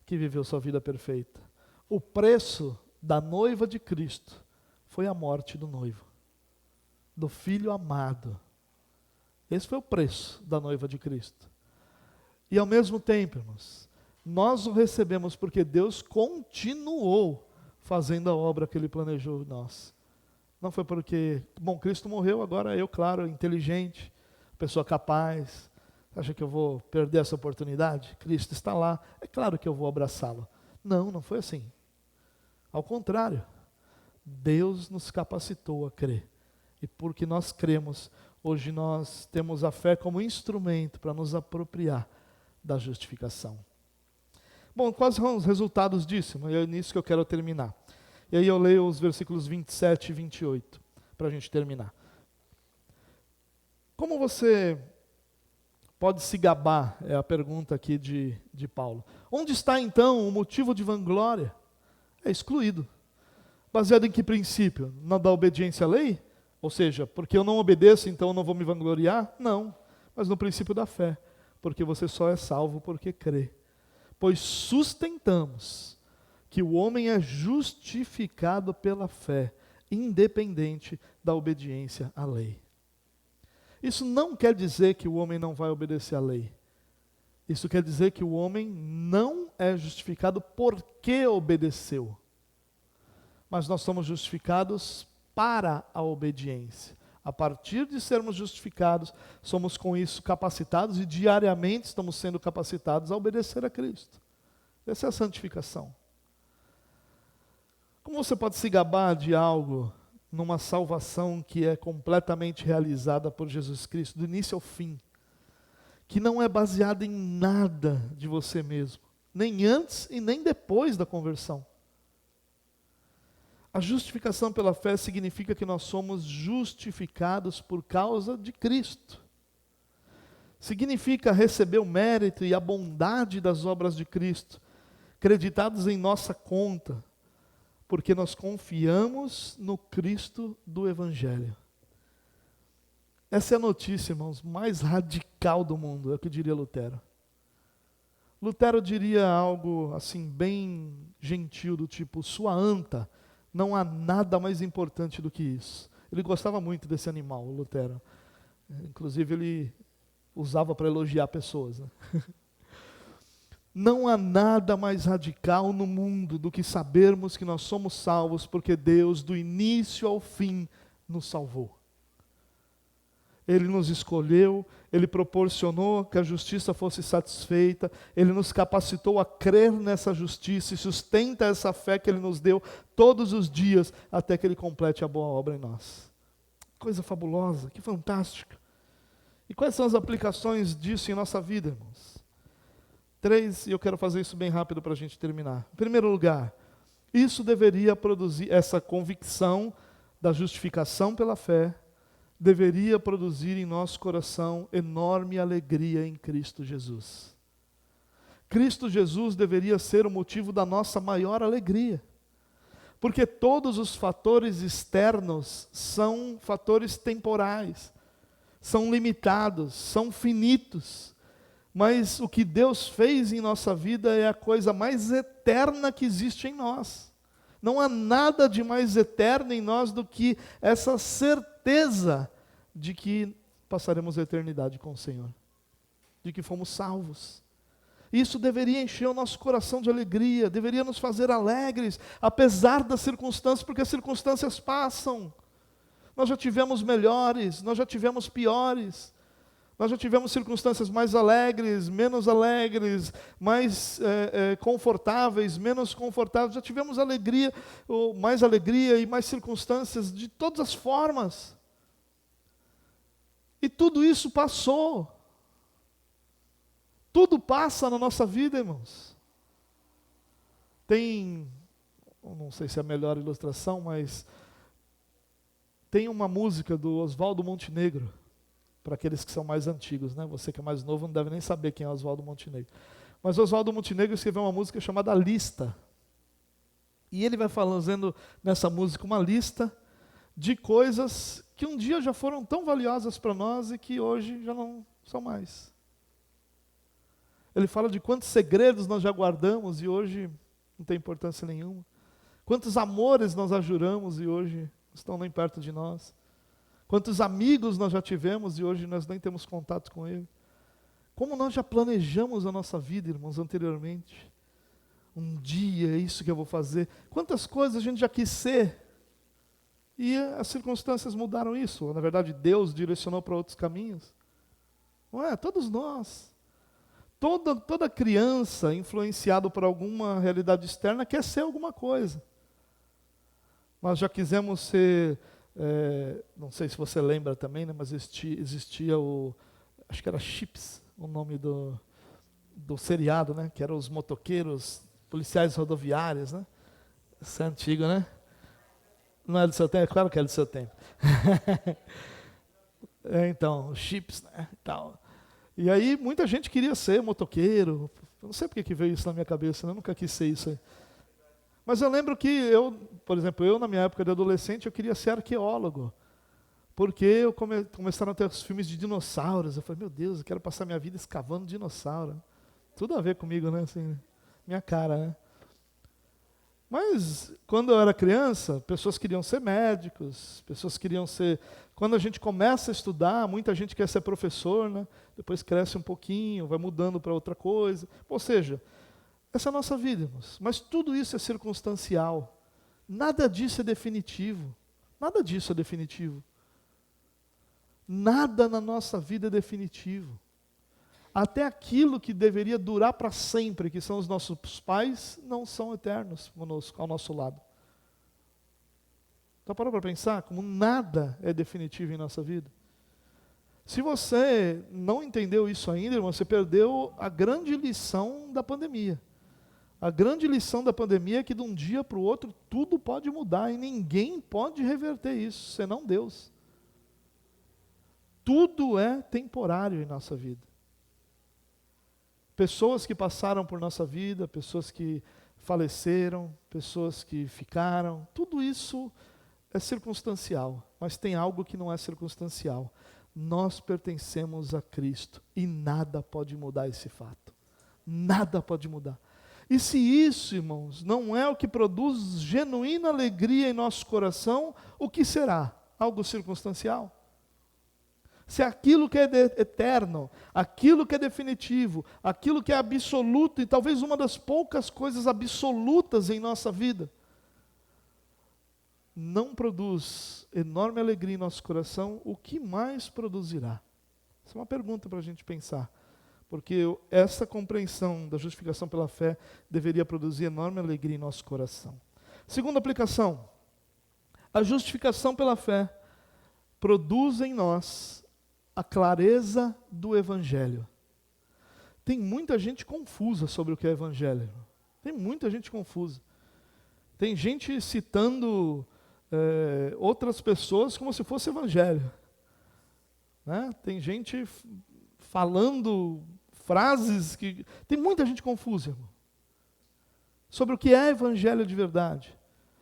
que viveu sua vida perfeita. O preço da noiva de Cristo foi a morte do noivo, do filho amado. Esse foi o preço da noiva de Cristo. E ao mesmo tempo, irmãos, nós o recebemos porque Deus continuou fazendo a obra que Ele planejou em nós. Não foi porque, Cristo morreu, agora eu, claro, inteligente, pessoa capaz. Acha que eu vou perder essa oportunidade? Cristo está lá, é claro que eu vou abraçá-lo. Não foi assim. Ao contrário, Deus nos capacitou a crer. E porque nós cremos, hoje nós temos a fé como instrumento para nos apropriar da justificação. Bom, quais são os resultados disso? É nisso que eu quero terminar. E aí eu leio os versículos 27 e 28, para a gente terminar. Como você pode se gabar? É a pergunta aqui de Paulo. Onde está então o motivo de vanglória? É excluído. Baseado em que princípio? Na da obediência à lei? Ou seja, porque eu não obedeço, então eu não vou me vangloriar? Não, mas no princípio da fé, porque você só é salvo porque crê. Pois sustentamos que o homem é justificado pela fé, independente da obediência à lei. Isso não quer dizer que o homem não vai obedecer à lei. Isso quer dizer que o homem não é justificado porque obedeceu. Mas nós somos justificados para a obediência. A partir de sermos justificados, somos com isso capacitados e diariamente estamos sendo capacitados a obedecer a Cristo. Essa é a santificação. Como você pode se gabar de algo numa salvação que é completamente realizada por Jesus Cristo, do início ao fim, que não é baseada em nada de você mesmo, nem antes e nem depois da conversão? A justificação pela fé significa que nós somos justificados por causa de Cristo. Significa receber o mérito e a bondade das obras de Cristo, creditados em nossa conta, porque nós confiamos no Cristo do Evangelho. Essa é a notícia, irmãos, mais radical do mundo, é o que diria Lutero. Lutero diria algo assim bem gentil, do tipo, sua anta, não há nada mais importante do que isso. Ele gostava muito desse animal, o Lutero. Inclusive ele usava para elogiar pessoas, né? Não há nada mais radical no mundo do que sabermos que nós somos salvos porque Deus, do início ao fim, nos salvou. Ele nos escolheu, Ele proporcionou que a justiça fosse satisfeita, Ele nos capacitou a crer nessa justiça e sustenta essa fé que Ele nos deu todos os dias até que Ele complete a boa obra em nós. Coisa fabulosa, que fantástica. E quais são as aplicações disso em nossa vida, irmãos? 3, e eu quero fazer isso bem rápido para a gente terminar. Em primeiro lugar, isso deveria produzir, essa convicção da justificação pela fé, deveria produzir em nosso coração enorme alegria em Cristo Jesus. Cristo Jesus deveria ser o motivo da nossa maior alegria. Porque todos os fatores externos são fatores temporais, são limitados, são finitos. Mas o que Deus fez em nossa vida é a coisa mais eterna que existe em nós. Não há nada de mais eterno em nós do que essa certeza de que passaremos a eternidade com o Senhor, de que fomos salvos. Isso deveria encher o nosso coração de alegria, deveria nos fazer alegres, apesar das circunstâncias, porque as circunstâncias passam. Nós já tivemos melhores, nós já tivemos piores. Nós já tivemos circunstâncias mais alegres, menos alegres, mais confortáveis, menos confortáveis. Já tivemos alegria, ou mais alegria e mais circunstâncias de todas as formas. E tudo isso passou. Tudo passa na nossa vida, irmãos. Tem, não sei se é a melhor ilustração, mas tem uma música do Oswaldo Montenegro, para aqueles que são mais antigos, né? Você que é mais novo não deve nem saber quem é Oswaldo Montenegro. Mas Oswaldo Montenegro escreveu uma música chamada Lista. E ele vai fazendo nessa música uma lista de coisas que um dia já foram tão valiosas para nós e que hoje já não são mais. Ele fala de quantos segredos nós já guardamos e hoje não tem importância nenhuma. Quantos amores nós ajuramos e hoje não estão nem perto de nós. Quantos amigos nós já tivemos e hoje nós nem temos contato com ele. Como nós já planejamos a nossa vida, irmãos, anteriormente. Um dia é isso que eu vou fazer. Quantas coisas a gente já quis ser. E as circunstâncias mudaram isso. Na verdade, Deus direcionou para outros caminhos. Não é? Todos nós. Toda criança influenciada por alguma realidade externa quer ser alguma coisa. Nós já quisemos ser, não sei se você lembra também, né, mas existia acho que era Chips, o nome do seriado, né, que eram os motoqueiros, policiais rodoviários, né? Isso é antigo, né? Não é do seu tempo? Claro que é do seu tempo. Então, os Chips, né, e tal. E aí muita gente queria ser motoqueiro. Eu não sei porque que veio isso na minha cabeça, né? Eu nunca quis ser isso aí. Mas eu lembro que por exemplo, na minha época de adolescente, eu queria ser arqueólogo. Porque começaram a ter os filmes de dinossauros. Eu falei, meu Deus, eu quero passar minha vida escavando dinossauro. Tudo a ver comigo, né? Assim, minha cara, né? Mas, quando eu era criança, pessoas queriam ser médicos, pessoas queriam ser... Quando a gente começa a estudar, muita gente quer ser professor, né? Depois cresce um pouquinho, vai mudando para outra coisa. Ou seja, essa é a nossa vida, irmãos. Mas tudo isso é circunstancial. Nada disso é definitivo. Nada disso é definitivo. Nada na nossa vida é definitivo. Até aquilo que deveria durar para sempre, que são os nossos pais, não são eternos conosco, ao nosso lado. Então parou para pensar como nada é definitivo em nossa vida? Se você não entendeu isso ainda, irmão, você perdeu a grande lição da pandemia. A grande lição da pandemia é que de um dia para o outro tudo pode mudar e ninguém pode reverter isso, senão Deus. Tudo é temporário em nossa vida. Pessoas que passaram por nossa vida, pessoas que faleceram, pessoas que ficaram, tudo isso é circunstancial, mas tem algo que não é circunstancial. Nós pertencemos a Cristo e nada pode mudar esse fato. Nada pode mudar. E se isso, irmãos, não é o que produz genuína alegria em nosso coração, o que será? Algo circunstancial? Se aquilo que é eterno, aquilo que é definitivo, aquilo que é absoluto, e talvez uma das poucas coisas absolutas em nossa vida, não produz enorme alegria em nosso coração, o que mais produzirá? Essa é uma pergunta para a gente pensar. Porque essa compreensão da justificação pela fé deveria produzir enorme alegria em nosso coração. Segunda aplicação, a justificação pela fé produz em nós a clareza do Evangelho. Tem muita gente confusa sobre o que é Evangelho. Tem muita gente confusa. Tem gente citando outras pessoas como se fosse Evangelho. Né? Tem gente falando frases que... Tem muita gente confusa, irmão. Sobre o que é Evangelho de verdade.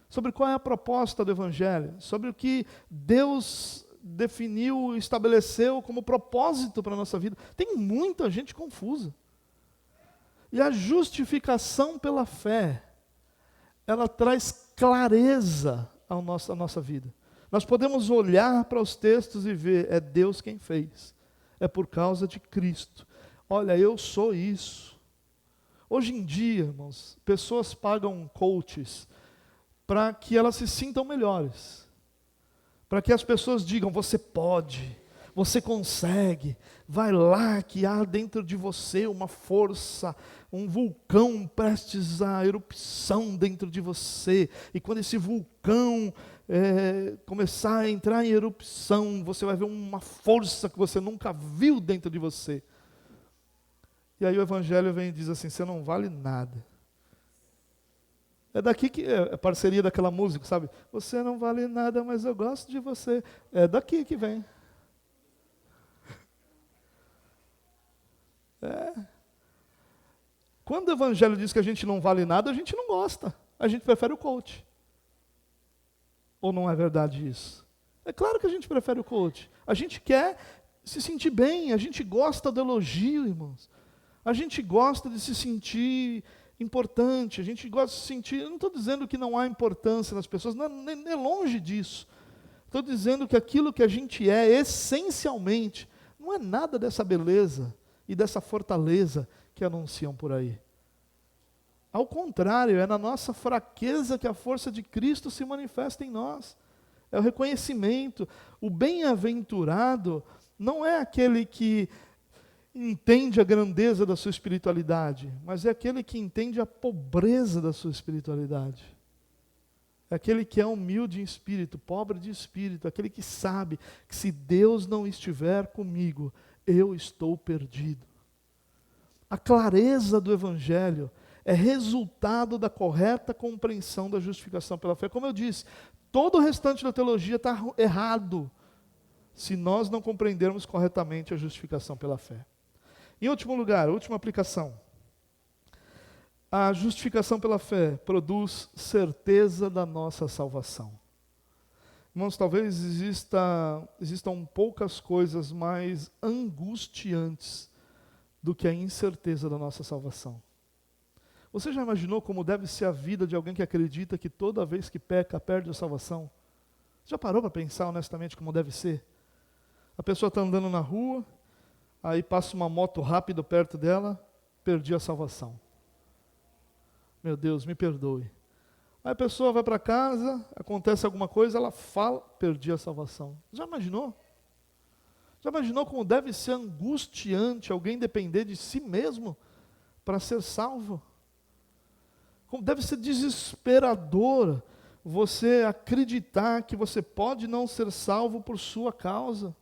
Sobre qual é a proposta do Evangelho. Sobre o que Deus definiu, estabeleceu como propósito para a nossa vida. Tem muita gente confusa. E a justificação pela fé, ela traz clareza à nossa vida. Nós podemos olhar para os textos e ver, é Deus quem fez. É por causa de Cristo. Olha, eu sou isso. Hoje em dia, irmãos, pessoas pagam coaches para que elas se sintam melhores. Para que as pessoas digam, você pode, você consegue, vai lá que há dentro de você uma força, um vulcão prestes à erupção dentro de você. E quando esse vulcão começar a entrar em erupção, você vai ver uma força que você nunca viu dentro de você. E aí o Evangelho vem e diz assim, você não vale nada. É daqui que é a parceria daquela música, sabe? Você não vale nada, mas eu gosto de você. É daqui que vem. Quando o Evangelho diz que a gente não vale nada, a gente não gosta. A gente prefere o coach. Ou não é verdade isso? É claro que a gente prefere o coach. A gente quer se sentir bem, a gente gosta do elogio, irmãos. A gente gosta de se sentir importante, a gente gosta de se sentir... Eu não estou dizendo que não há importância nas pessoas, não, nem longe disso. Estou dizendo que aquilo que a gente é, essencialmente, não é nada dessa beleza e dessa fortaleza que anunciam por aí. Ao contrário, é na nossa fraqueza que a força de Cristo se manifesta em nós. É o reconhecimento. O bem-aventurado não é aquele que entende a grandeza da sua espiritualidade, mas é aquele que entende a pobreza da sua espiritualidade. é aquele que é humilde em espírito, pobre de espírito, aquele que sabe que se Deus não estiver comigo, eu estou perdido. A clareza do Evangelho é resultado da correta compreensão da justificação pela fé. Como eu disse, todo o restante da teologia está errado se nós não compreendermos corretamente a justificação pela fé. Em último lugar, última aplicação. A justificação pela fé produz certeza da nossa salvação. Irmãos, talvez existam poucas coisas mais angustiantes do que a incerteza da nossa salvação. Você já imaginou como deve ser a vida de alguém que acredita que toda vez que peca, perde a salvação? Já parou para pensar honestamente como deve ser? A pessoa está andando na rua, aí passa uma moto rápido perto dela, perdi a salvação. Meu Deus, me perdoe. Aí a pessoa vai para casa, acontece alguma coisa, ela fala, perdi a salvação. Já imaginou? Já imaginou como deve ser angustiante alguém depender de si mesmo para ser salvo? Como deve ser desesperador você acreditar que você pode não ser salvo por sua causa.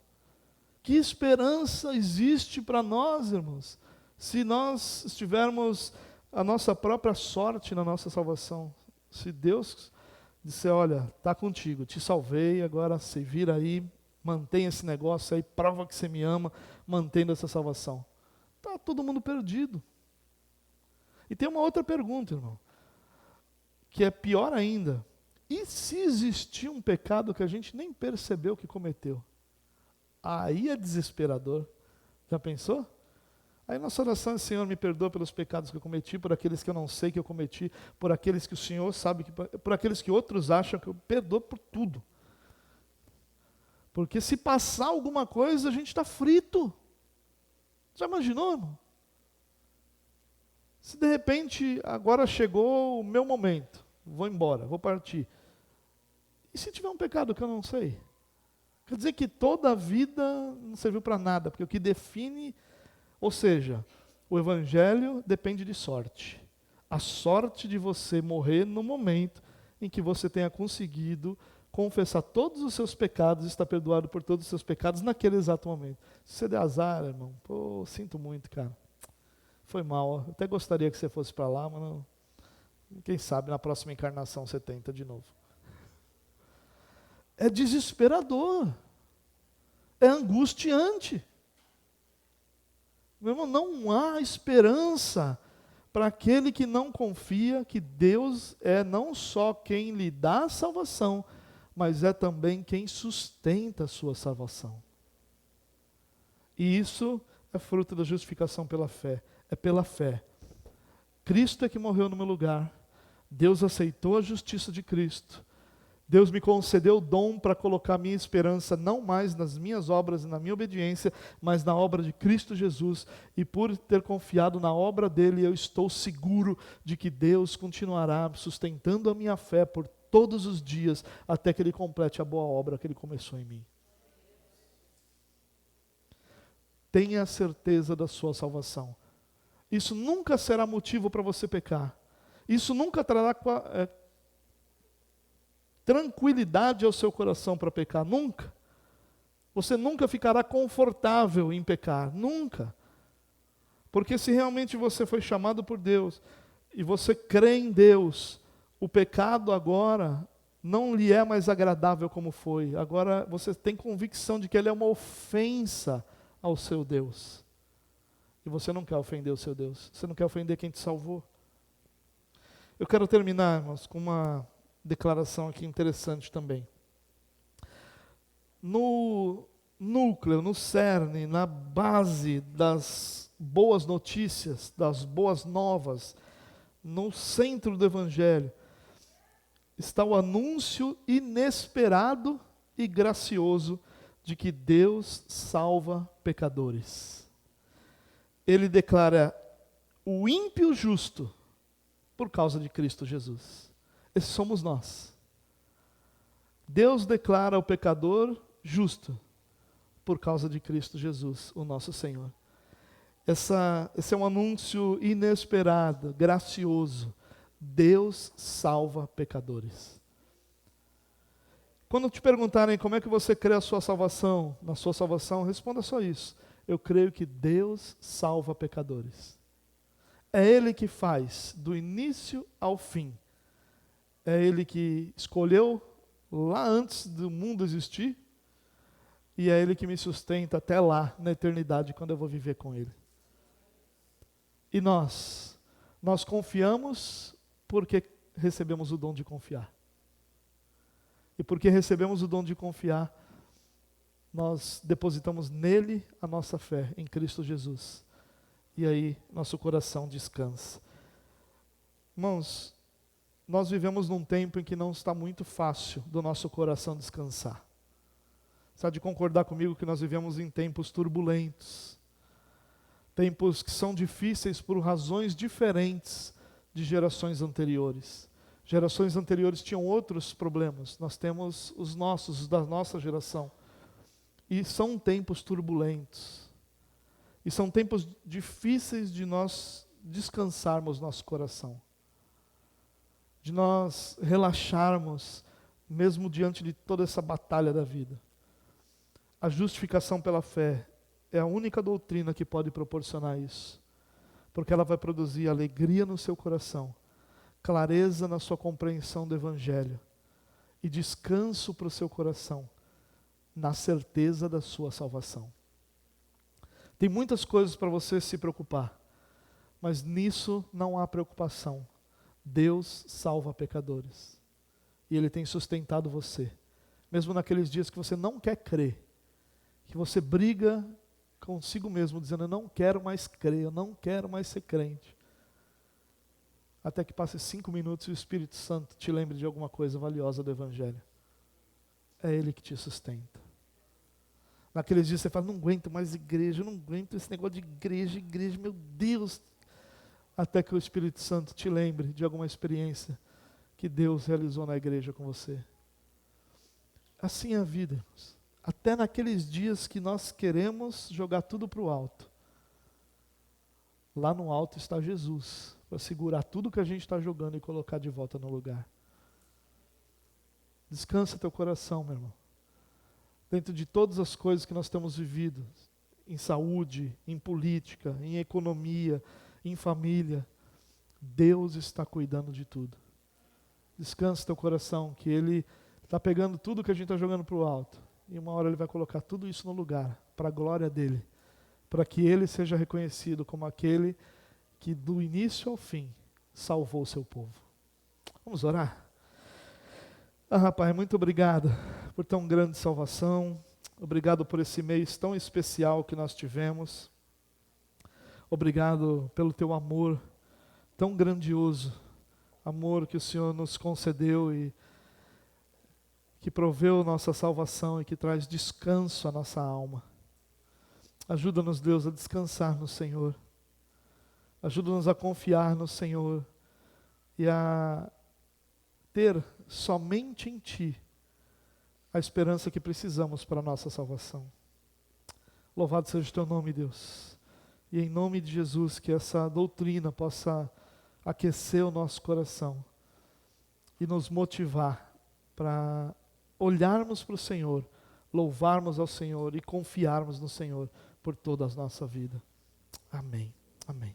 Que esperança existe para nós, irmãos, se nós estivermos a nossa própria sorte na nossa salvação? Se Deus disser, olha, está contigo, te salvei, agora se vira aí, mantenha esse negócio aí, prova que você me ama, mantendo essa salvação. Está todo mundo perdido. E tem uma outra pergunta, irmão, que é pior ainda. E se existir um pecado que a gente nem percebeu que cometeu? Aí é desesperador. Já pensou? Aí nossa oração é, Senhor, me perdoa pelos pecados que eu cometi, por aqueles que eu não sei que eu cometi, por aqueles que o Senhor sabe, por aqueles que outros acham que eu perdoo por tudo. Porque se passar alguma coisa, a gente está frito. Já imaginou, irmão? Se de repente agora chegou o meu momento, vou embora, vou partir. E se tiver um pecado que eu não sei? Quer dizer que toda a vida não serviu para nada, porque o que define, ou seja, o Evangelho depende de sorte. A sorte de você morrer no momento em que você tenha conseguido confessar todos os seus pecados e estar perdoado por todos os seus pecados naquele exato momento. Se você der azar, irmão, pô, sinto muito, cara. Foi mal, até gostaria que você fosse para lá, mas não, quem sabe na próxima encarnação você tenta de novo. É desesperador, é angustiante. Meu irmão, não há esperança para aquele que não confia que Deus é não só quem lhe dá a salvação, mas é também quem sustenta a sua salvação. E isso é fruto da justificação pela fé. É pela fé. Cristo é que morreu no meu lugar. Deus aceitou a justiça de Cristo. Deus me concedeu o dom para colocar minha esperança não mais nas minhas obras e na minha obediência, mas na obra de Cristo Jesus. E por ter confiado na obra dele, eu estou seguro de que Deus continuará sustentando a minha fé por todos os dias, até que ele complete a boa obra que ele começou em mim. Tenha certeza da sua salvação. Isso nunca será motivo para você pecar. Isso nunca trará tranquilidade ao seu coração para pecar. Nunca. Você nunca ficará confortável em pecar. Nunca. Porque se realmente você foi chamado por Deus e você crê em Deus, o pecado agora não lhe é mais agradável como foi. Agora você tem convicção de que ele é uma ofensa ao seu Deus. E você não quer ofender o seu Deus. Você não quer ofender quem te salvou. Eu quero terminar, irmãos, com uma declaração aqui interessante também. No núcleo, no cerne, na base das boas notícias, das boas novas, no centro do Evangelho, está o anúncio inesperado e gracioso de que Deus salva pecadores. Ele declara o ímpio justo por causa de Cristo Jesus. Esses somos nós. Deus declara o pecador justo por causa de Cristo Jesus, o nosso Senhor. Esse é um anúncio inesperado, gracioso. Deus salva pecadores. Quando te perguntarem como é que você crê a sua salvação, na sua salvação, responda só isso. Eu creio que Deus salva pecadores. É Ele que faz do início ao fim. É Ele que escolheu lá antes do mundo existir, e é Ele que me sustenta até lá, na eternidade, quando eu vou viver com Ele. E nós confiamos porque recebemos o dom de confiar. E porque recebemos o dom de confiar, nós depositamos nele a nossa fé, em Cristo Jesus. E aí nosso coração descansa. Irmãos, nós vivemos num tempo em que não está muito fácil do nosso coração descansar. Você há de concordar comigo que nós vivemos em tempos turbulentos. Tempos que são difíceis por razões diferentes de gerações anteriores. Gerações anteriores tinham outros problemas. Nós temos os nossos, os da nossa geração. E são tempos turbulentos. E são tempos difíceis de nós descansarmos nosso coração. De nós relaxarmos, mesmo diante de toda essa batalha da vida. A justificação pela fé é a única doutrina que pode proporcionar isso. Porque ela vai produzir alegria no seu coração, clareza na sua compreensão do Evangelho e descanso para o seu coração, na certeza da sua salvação. Tem muitas coisas para você se preocupar, mas nisso não há preocupação. Deus salva pecadores. E Ele tem sustentado você. Mesmo naqueles dias que você não quer crer, que você briga consigo mesmo, dizendo, eu não quero mais crer, eu não quero mais ser crente. Até que passe 5 minutos e o Espírito Santo te lembre de alguma coisa valiosa do Evangelho. É Ele que te sustenta. Naqueles dias você fala, não aguento mais igreja, eu não aguento esse negócio de igreja, meu Deus. Até que o Espírito Santo te lembre de alguma experiência que Deus realizou na igreja com você. Assim é a vida, irmãos. Até naqueles dias que nós queremos jogar tudo para o alto. Lá no alto está Jesus, para segurar tudo que a gente está jogando e colocar de volta no lugar. Descansa teu coração, meu irmão. Dentro de todas as coisas que nós temos vivido, em saúde, em política, em economia, em família, Deus está cuidando de tudo. Descansa teu coração, que Ele está pegando tudo que a gente está jogando para o alto. E uma hora Ele vai colocar tudo isso no lugar, para a glória dEle. Para que Ele seja reconhecido como aquele que do início ao fim salvou o seu povo. Vamos orar? Pai, muito obrigado por tão grande salvação. Obrigado por esse mês tão especial que nós tivemos. Obrigado pelo teu amor tão grandioso. Amor que o Senhor nos concedeu e que proveu nossa salvação e que traz descanso à nossa alma. Ajuda-nos, Deus, a descansar no Senhor. Ajuda-nos a confiar no Senhor e a ter somente em Ti a esperança que precisamos para a nossa salvação. Louvado seja o Teu nome, Deus. E em nome de Jesus, que essa doutrina possa aquecer o nosso coração e nos motivar para olharmos para o Senhor, louvarmos ao Senhor e confiarmos no Senhor por toda a nossa vida. Amém. Amém.